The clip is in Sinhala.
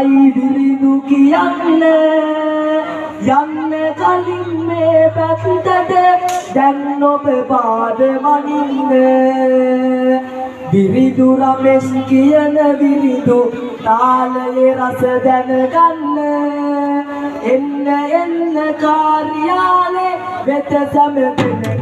මයි විරිදු කියන්නේ යන්න කලින් මේ පැත්තට දැන් ඔබ පාද වඩින්නේ විරිදු රමෙස් කියන විරිදු තාලයේ රස දැනගන්න එන්න කාර්යාලේ වෙත සැමපෙන